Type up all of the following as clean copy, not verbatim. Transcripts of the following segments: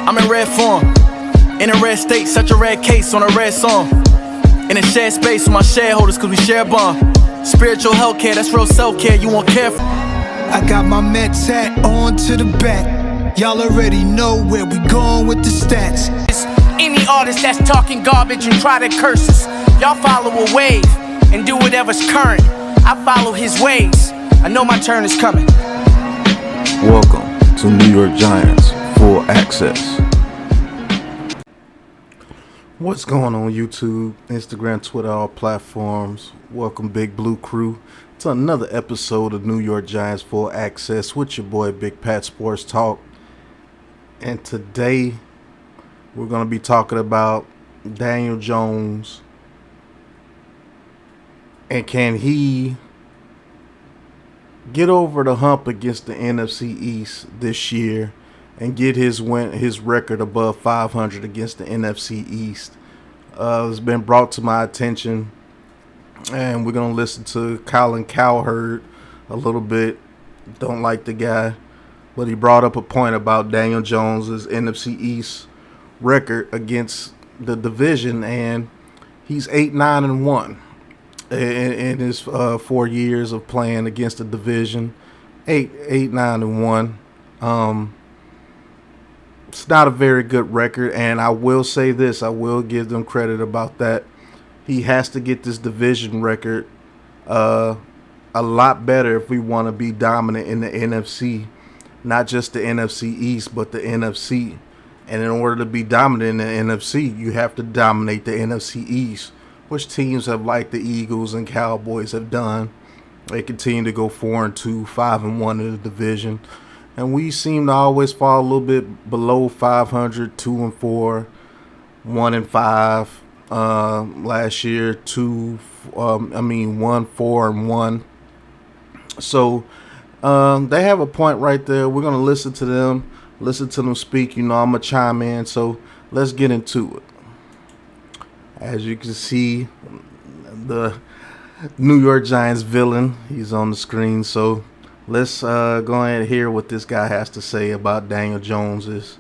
I'm in red form, in a red state, such a red case on a red song. In a shared space with my shareholders, cause we share a bond. Spiritual healthcare, that's real self-care, you won't care for. I got my Mets hat on to the back. Y'all already know where we going with the stats. Any artist that's talking garbage and try to curse us, y'all follow a wave and do whatever's current. I follow his ways, I know my turn is coming. Welcome to New York Giants Full Access. What's going on YouTube, Instagram, Twitter, all platforms? Welcome Big Blue Crew to another episode of New York Giants Full Access with your boy Big Pat Sports Talk. And today we're going to be talking about Daniel Jones and can he get over the hump against the NFC East this year and get his record above 500 against the NFC East. It's been brought to my attention, and we're going to listen to Colin Cowherd a little bit. Don't like the guy, but he brought up a point about Daniel Jones's NFC East record against the division, and he's 8-9-1 in his 4 years of playing against the division. 8-9-1. It's not a very good record, and I will say this, I will give them credit about that. He has to get this division record a lot better if we want to be dominant in the NFC, not just the NFC East, but the NFC. And in order to be dominant in the NFC, you have to dominate the NFC East, which teams have like the Eagles and Cowboys have done. They continue to go 4-2, 5-1 in the division. And we seem to always fall a little bit below 500, 2-4, 1-5. Last year, 1-4-1. So they have a point right there. We're gonna listen to them speak. You know, I'm gonna chime in. So let's get into it. As you can see, the New York Giants villain, he's on the screen. So let's go ahead and hear what this guy has to say about Daniel Jones's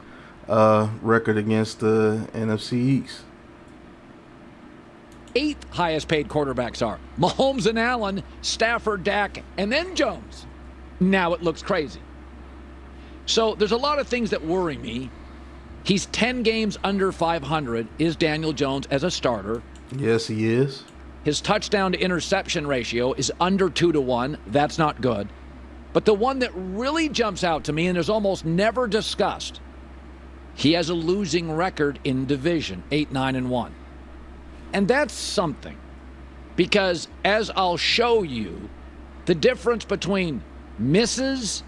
record against the NFC East. 8th highest paid quarterbacks are Mahomes and Allen, Stafford, Dak, and then Jones. Now it looks crazy. So there's a lot of things that worry me. He's 10 games under 500 is Daniel Jones as a starter. Yes, he is. His touchdown to interception ratio is under 2-1. That's not good. But the one that really jumps out to me, and is almost never discussed, he has a losing record in division, 8-9-1. And that's something, because as I'll show you, the difference between misses,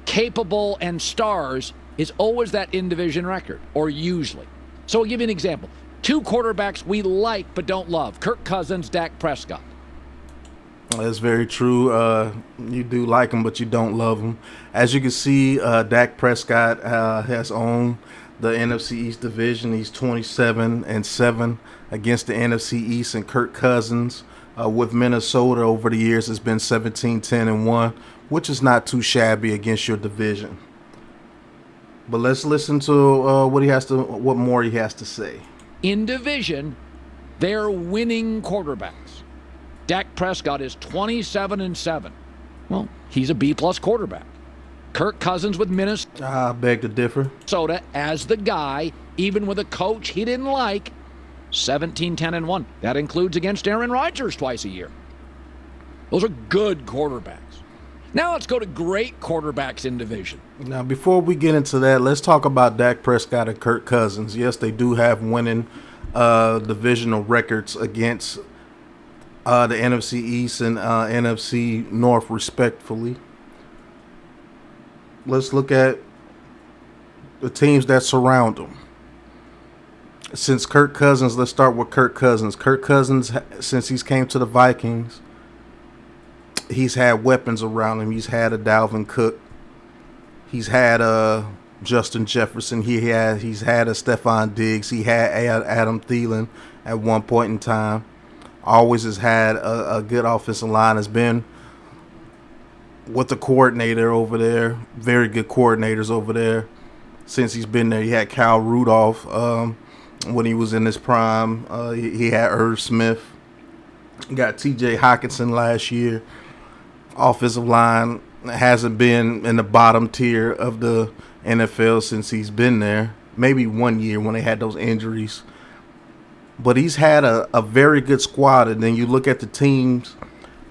capable, and stars is always that in-division record, or usually. So I'll give you an example. 2 quarterbacks we like but don't love, Kirk Cousins, Dak Prescott. That's very true. You do like him, but you don't love him. As you can see, Dak Prescott has owned the NFC East division. He's 27-7 against the NFC East, and Kirk Cousins with Minnesota over the years has been 17-10-1, which is not too shabby against your division. But let's listen to what more he has to say. In division, they're winning quarterbacks. Dak Prescott is 27-7. Well, he's a B-plus quarterback. Kirk Cousins with Minnesota. I beg to differ. As the guy, even with a coach he didn't like, 17-10-1. That includes against Aaron Rodgers twice a year. Those are good quarterbacks. Now let's go to great quarterbacks in division. Now, before we get into that, let's talk about Dak Prescott and Kirk Cousins. Yes, they do have winning divisional records against the NFC East and NFC North, respectfully. Let's look at the teams that surround them. Since Kirk Cousins, let's start with Kirk Cousins. Kirk Cousins, since he's came to the Vikings, he's had weapons around him. He's had a Dalvin Cook. He's had a Justin Jefferson. He's had a Stephon Diggs. He had Adam Thielen at one point in time. Always has had a good offensive line. Has been with the coordinator over there. Very good coordinators over there. since he's been there. He had Kyle Rudolph when he was in his prime. He had Irv Smith. Got T.J. Hockenson last year. Offensive line hasn't been in the bottom tier of the NFL since he's been there. Maybe 1 year when they had those injuries. But he's had a very good squad. And then you look at the teams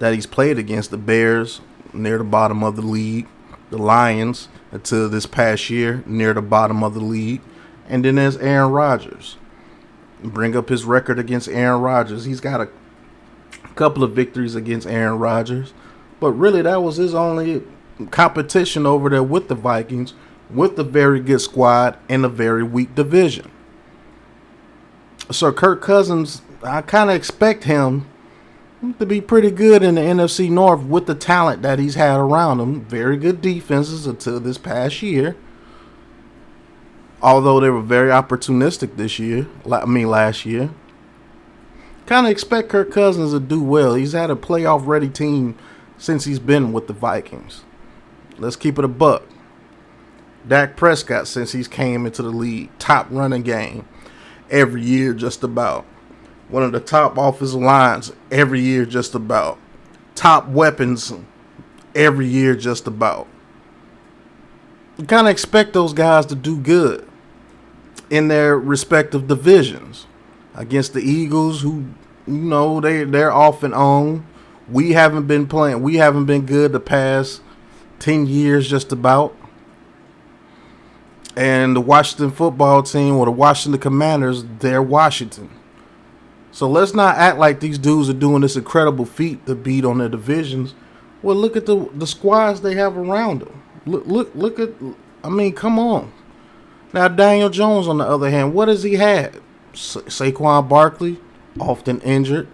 that he's played against. The Bears, near the bottom of the league. The Lions, until this past year, near the bottom of the league. And then there's Aaron Rodgers. Bring up his record against Aaron Rodgers. He's got a couple of victories against Aaron Rodgers. But really, that was his only competition over there with the Vikings, with a very good squad and a very weak division. So Kirk Cousins, I kind of expect him to be pretty good in the NFC North with the talent that he's had around him. Very good defenses until this past year. Although they were very opportunistic last year. Kind of expect Kirk Cousins to do well. He's had a playoff-ready team since he's been with the Vikings. Let's keep it a buck. Dak Prescott, since he's came into the league, top running game every year just about. One of the top offensive lines every year just about. Top weapons every year just about. You kind of expect those guys to do good in their respective divisions. Against the Eagles, who, they're off and on. We haven't been playing. We haven't been good the past 10 years just about. And the Washington football team, or the Washington Commanders, they're Washington. So let's not act like these dudes are doing this incredible feat to beat on their divisions. Well, look at the squads they have around them. Look at, come on. Now, Daniel Jones, on the other hand, what has he had? Saquon Barkley, often injured.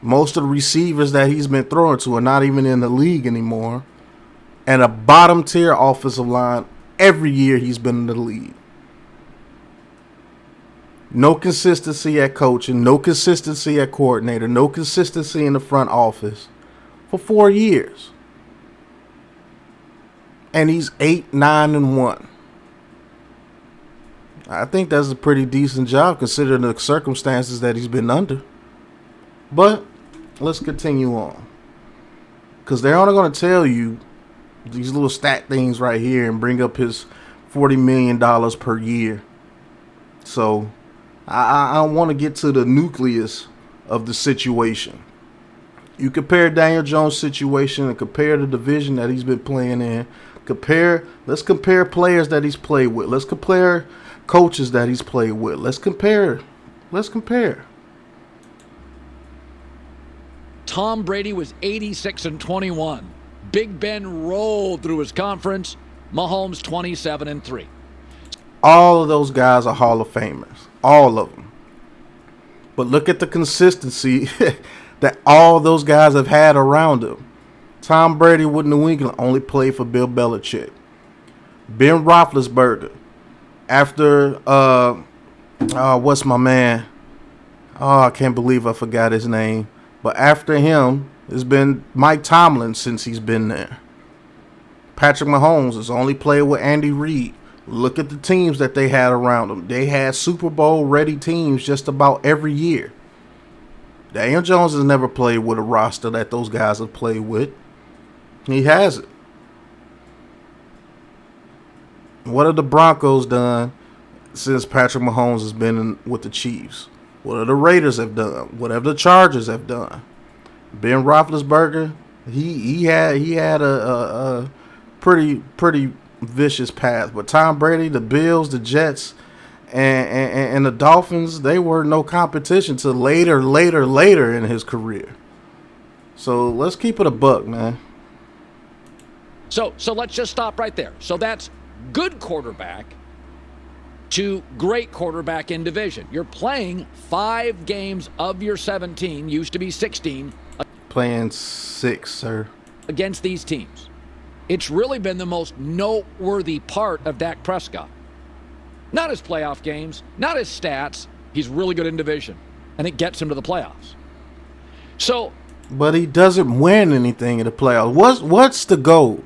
Most of the receivers that he's been throwing to are not even in the league anymore. And a bottom tier offensive line every year he's been in the league. No consistency at coaching, no consistency at coordinator, no consistency in the front office for 4 years. And he's 8-9-1. I think that's a pretty decent job considering the circumstances that he's been under. But let's continue on. Because they're only going to tell you these little stat things right here and bring up his $40 million per year. So I want to get to the nucleus of the situation. You compare Daniel Jones' situation and compare the division that he's been playing in. Let's compare players that he's played with. Let's compare coaches that he's played with. Let's compare. Tom Brady was 86-21. Big Ben rolled through his conference. Mahomes 27-3. All of those guys are Hall of Famers. All of them. But look at the consistency that all those guys have had around them. Tom Brady with New England only played for Bill Belichick. Ben Roethlisberger, after what's my man? Oh, I can't believe I forgot his name. But after him, it's been Mike Tomlin since he's been there. Patrick Mahomes has only played with Andy Reid. Look at the teams that they had around them. They had Super Bowl ready teams just about every year. Daniel Jones has never played with a roster that those guys have played with. He hasn't. What have the Broncos done since Patrick Mahomes has been with the Chiefs? What have the Raiders have done? What have the Chargers have done? Ben Roethlisberger, he had a pretty vicious path. But Tom Brady, the Bills, the Jets, and the Dolphins, they were no competition till later in his career. So let's keep it a buck, man. So let's just stop right there. So that's good quarterback to great quarterback in division. You're playing 5 games of your 17, used to be 16. Playing 6, sir. Against these teams. It's really been the most noteworthy part of Dak Prescott. Not his playoff games, not his stats. He's really good in division, and it gets him to the playoffs. But he doesn't win anything in the playoffs. What's the goal?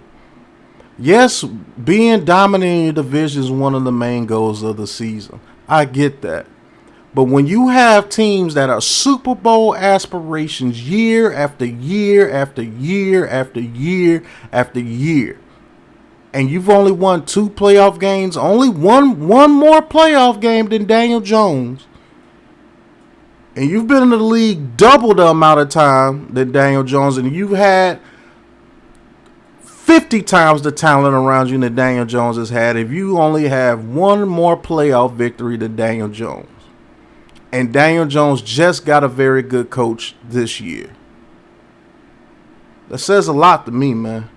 Yes, being dominant in your division is one of the main goals of the season. I get that. But when you have teams that are Super Bowl aspirations year after year after year after year after year, and you've only won 2 playoff games, only one more playoff game than Daniel Jones, and you've been in the league double the amount of time than Daniel Jones, and you've had 50 times the talent around you that Daniel Jones has had, if you only have one more playoff victory than Daniel Jones. And Daniel Jones just got a very good coach this year. That says a lot to me, man.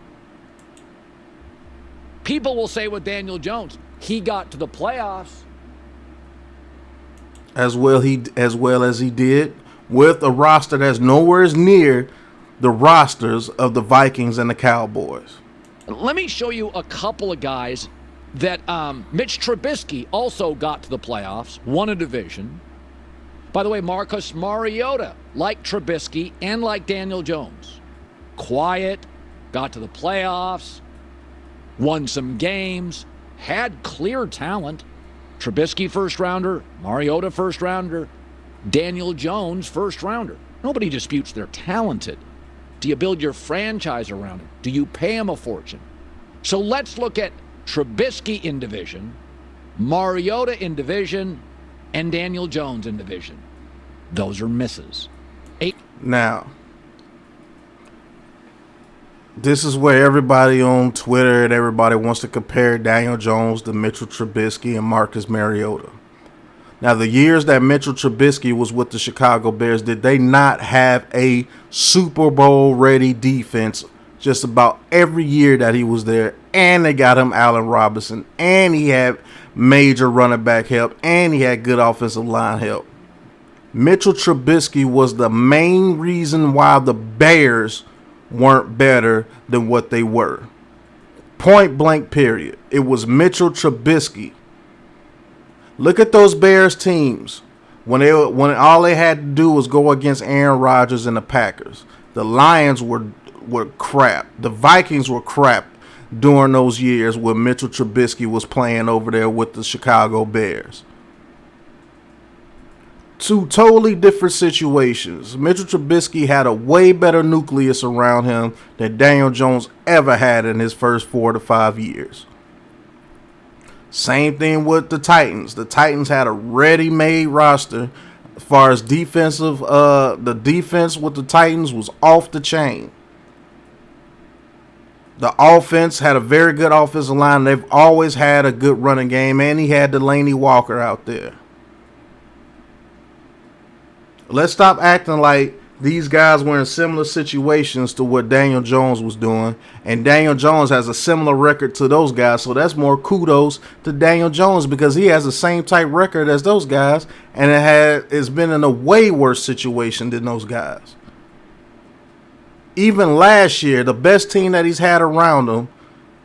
People will say with Daniel Jones, he got to the playoffs. As well as he did with a roster that's nowhere near the rosters of the Vikings and the Cowboys. Let me show you a couple of guys that Mitch Trubisky also got to the playoffs, won a division. By the way, Marcus Mariota, like Trubisky and like Daniel Jones, quiet, got to the playoffs, won some games, had clear talent. Trubisky first rounder, Mariota first rounder, Daniel Jones first rounder. Nobody disputes they're talented. Do you build your franchise around him? Do you pay him a fortune? So let's look at Trubisky in division, Mariota in division, and Daniel Jones in division. Those are misses. Now, this is where everybody on Twitter and everybody wants to compare Daniel Jones to Mitchell Trubisky and Marcus Mariota. Now, the years that Mitchell Trubisky was with the Chicago Bears, did they not have a Super Bowl ready defense just about every year that he was there? And they got him Allen Robinson, and he had major running back help, and he had good offensive line help. Mitchell Trubisky was the main reason why the Bears weren't better than what they were. Point blank period. It was Mitchell Trubisky. Look at those Bears teams when all they had to do was go against Aaron Rodgers and the Packers. The Lions were crap. The Vikings were crap during those years when Mitchell Trubisky was playing over there with the Chicago Bears. 2 totally different situations. Mitchell Trubisky had a way better nucleus around him than Daniel Jones ever had in his first 4 to 5 years. Same thing with the Titans. The Titans had a ready-made roster. As far as defensive, the defense with the Titans was off the chain. The offense had a very good offensive line. They've always had a good running game, and he had Delaney Walker out there. Let's stop acting like these guys were in similar situations to what Daniel Jones was doing. And Daniel Jones has a similar record to those guys. So that's more kudos to Daniel Jones because he has the same type record as those guys. And it's been in a way worse situation than those guys. Even last year, the best team that he's had around him,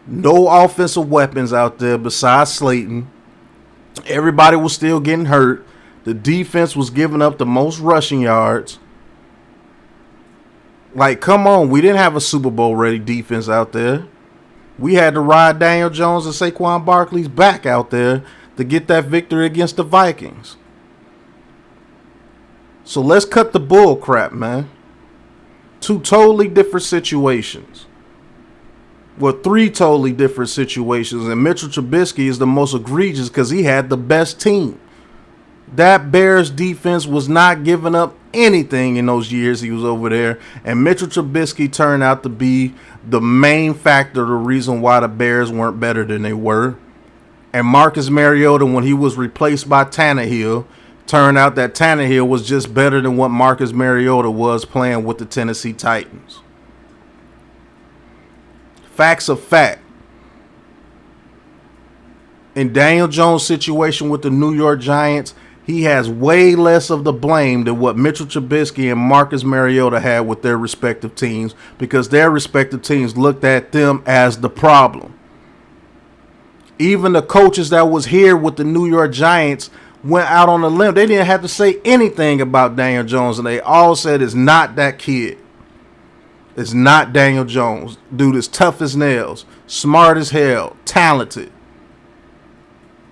no offensive weapons out there besides Slayton. Everybody was still getting hurt. The defense was giving up the most rushing yards. Like, come on. We didn't have a Super Bowl ready defense out there. We had to ride Daniel Jones and Saquon Barkley's back out there to get that victory against the Vikings. So let's cut the bull crap, man. 2 totally different situations. Well, 3 totally different situations. And Mitchell Trubisky is the most egregious because he had the best team. That Bears defense was not giving up anything in those years he was over there. And Mitchell Trubisky turned out to be the main factor, the reason why the Bears weren't better than they were. And Marcus Mariota, when he was replaced by Tannehill, turned out that Tannehill was just better than what Marcus Mariota was playing with the Tennessee Titans. Facts of fact. In Daniel Jones' situation with the New York Giants, he has way less of the blame than what Mitchell Trubisky and Marcus Mariota had with their respective teams because their respective teams looked at them as the problem. Even the coaches that was here with the New York Giants went out on a limb. They didn't have to say anything about Daniel Jones, and they all said it's not that kid. It's not Daniel Jones. Dude is tough as nails, smart as hell, talented.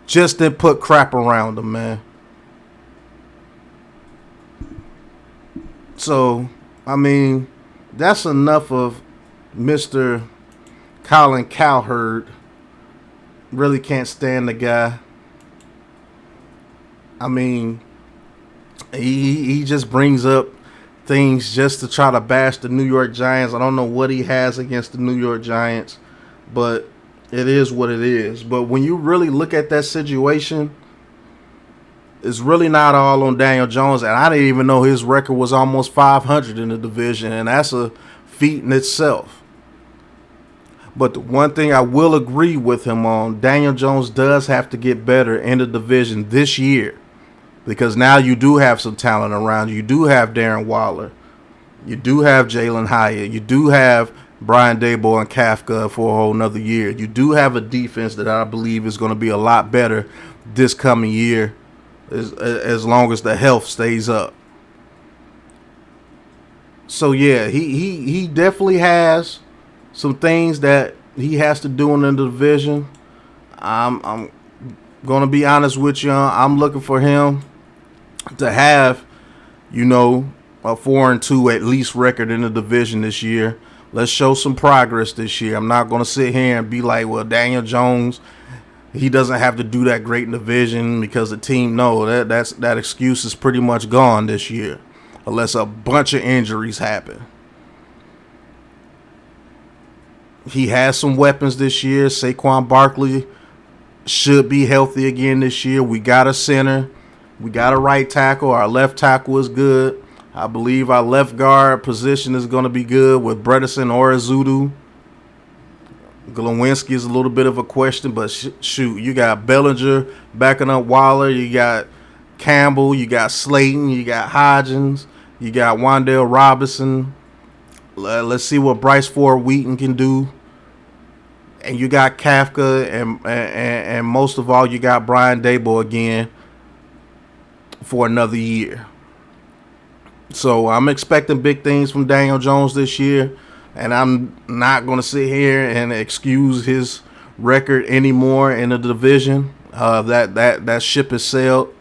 Just didn't put crap around him, man. So, I mean, that's enough of Mr. Colin Cowherd. Really can't stand the guy. I mean, he just brings up things just to try to bash the New York Giants. I don't know what he has against the New York Giants, but it is what it is. But when you really look at that situation, it's really not all on Daniel Jones. And I didn't even know his record was almost 500 in the division, and that's a feat in itself. But the one thing I will agree with him on, Daniel Jones does have to get better in the division this year, because now you do have some talent around you. You do have Darren Waller. You do have Jalen Hyatt. You do have Brian Daboll and Kafka for a whole nother year. You do have a defense that I believe is going to be a lot better this coming year, as long as the health stays up. So yeah, he definitely has some things that he has to do in the division. I'm gonna be honest with you. I'm looking for him to have, a 4-2 at least record in the division this year. Let's show some progress this year. I'm not gonna sit here and be like, well, Daniel Jones, he doesn't have to do that great in the division because the team. No, that excuse is pretty much gone this year, unless a bunch of injuries happen. He has some weapons this year. Saquon Barkley should be healthy again this year. We got a center. We got a right tackle. Our left tackle is good. I believe our left guard position is going to be good with Bredesen or Azudu. Glowinski is a little bit of a question, but shoot, you got Bellinger backing up Waller. You got Campbell. You got Slayton. You got Hodgins. You got Wan'Dale Robinson. Let's see what Bryce Ford Wheaton can do. And you got Kafka, and most of all, you got Brian Daboll again for another year. So I'm expecting big things from Daniel Jones this year, and I'm not going to sit here and excuse his record anymore in the division. That ship has sailed.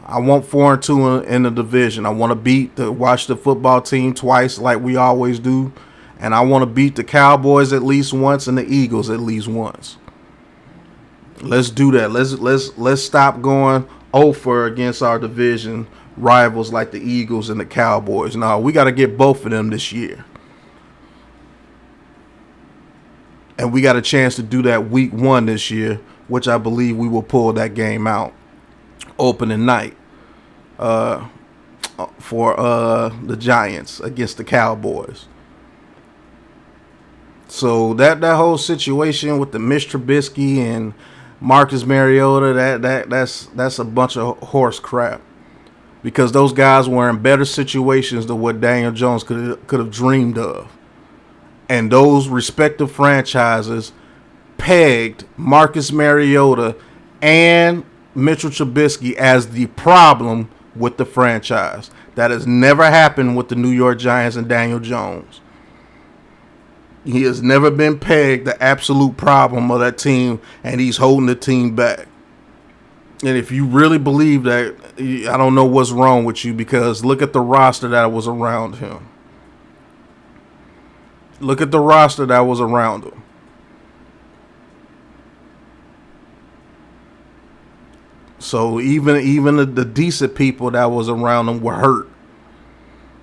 I want 4-2 in the division. I want to beat the Washington football team twice like we always do. And I want to beat the Cowboys at least once and the Eagles at least once. Let's do that. Let's stop going over against our division rivals like the Eagles and the Cowboys. No, we got to get both of them this year. And we got a chance to do that week 1 this year, which I believe we will pull that game out opening night for the Giants against the Cowboys. So that whole situation with the Mitch Trubisky and Marcus Mariota, that's a bunch of horse crap, because those guys were in better situations than what Daniel Jones could have dreamed of. And those respective franchises pegged Marcus Mariota and Mitchell Trubisky as the problem with the franchise. That has never happened with the New York Giants and Daniel Jones. He has never been pegged the absolute problem of that team, and he's holding the team back. And if you really believe that, I don't know what's wrong with you, because look at the roster that was around him. Look at the roster that was around him. So even the decent people that was around him were hurt.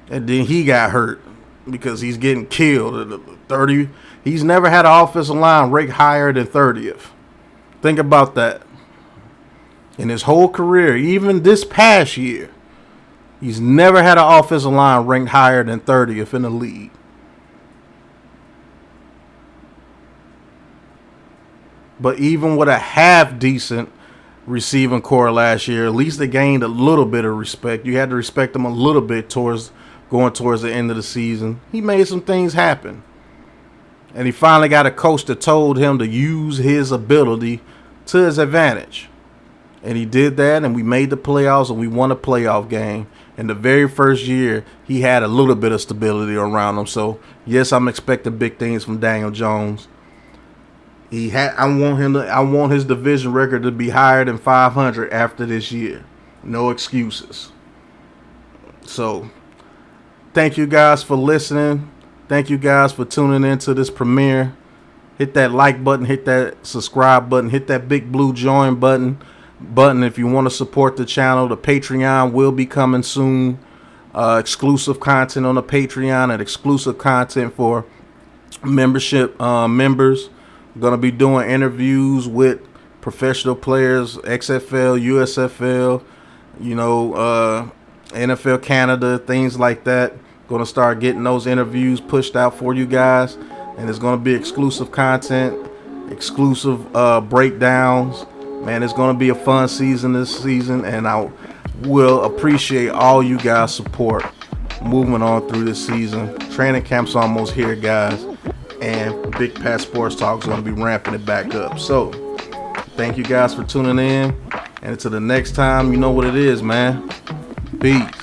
And then he got hurt because he's getting killed at 30. He's never had an offensive line ranked higher than 30th. Think about that. In his whole career, even this past year, he's never had an offensive line ranked higher than 30th in the league. But even with a half-decent receiving core last year, at least they gained a little bit of respect. You had to respect him a little bit going towards the end of the season. He made some things happen. And he finally got a coach that told him to use his ability to his advantage. And he did that, and we made the playoffs, and we won a playoff game. In the very first year, he had a little bit of stability around him. So, yes, I'm expecting big things from Daniel Jones. I want his division record to be higher than 500 after this year. No excuses. So, thank you guys for listening. Thank you guys for tuning into this premiere. Hit that like button, hit that subscribe button, hit that big blue join button if you want to support the channel. The Patreon will be coming soon. Exclusive content on the Patreon and exclusive content for membership members. We're going to be doing interviews with professional players, XFL, USFL, NFL Canada, things like that. Going to start getting those interviews pushed out for you guys. And it's going to be exclusive content, exclusive breakdowns. Man, it's going to be a fun season this season. And I will appreciate all you guys' support moving on through this season. Training camp's almost here, guys. And Big Pat Sports Talk is going to be ramping it back up. So, thank you guys for tuning in. And until the next time, you know what it is, man. Peace.